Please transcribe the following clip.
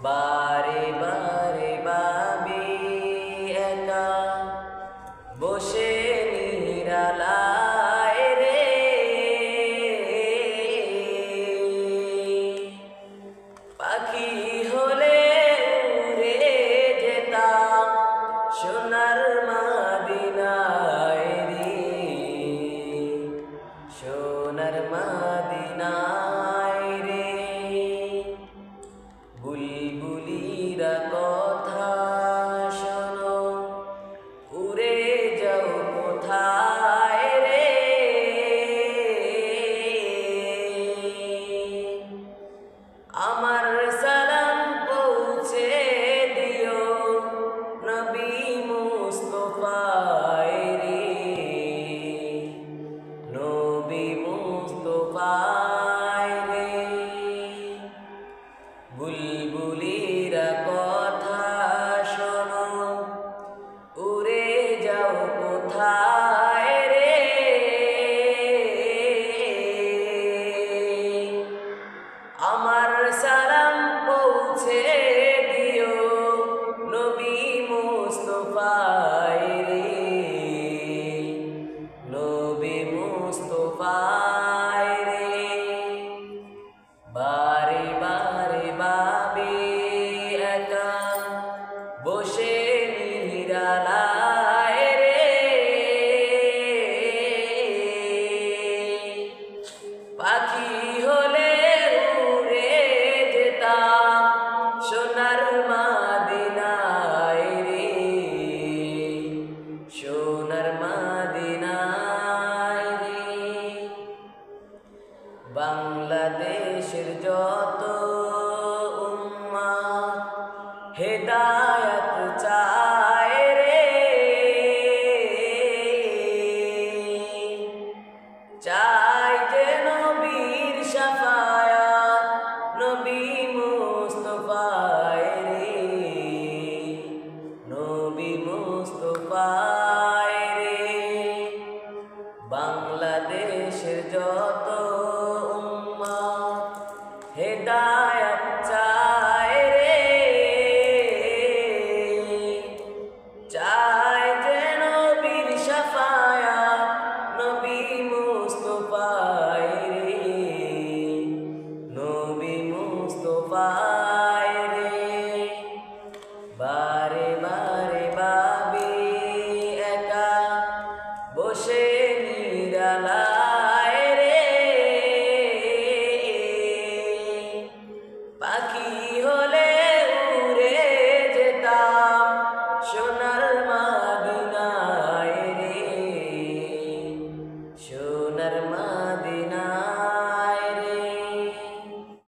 বারে বারে ভাবি একা বসে নিরালায় রে, পাখি হলে উড়ে যেতাম সোনার মদিনায় রে, সোনার মদিনায় রে। বুলবুলিরা কথা শোনো, উড়ে যাও কোথায় রে, আমার সালাম পৌঁছে দিও নবী মুস্তাফায় রে, নবী মুস্তাফায় রে। বুলবুলিরা কথা শোনো, উড়ে যাও কোথায় রে, আমার সালাম পৌঁছে দিও নবী মুস্তাফায় রে, নবী মুস্তাফায় রে। বারে বারে ভাবি একা বসে নিরালায় রে, পাখি হলে উড়ে যেতাম সোনার মদিনায় রে, সোনার মদিনায় রে। বাংলাদেশের যত উম্মাহ হেদায়েত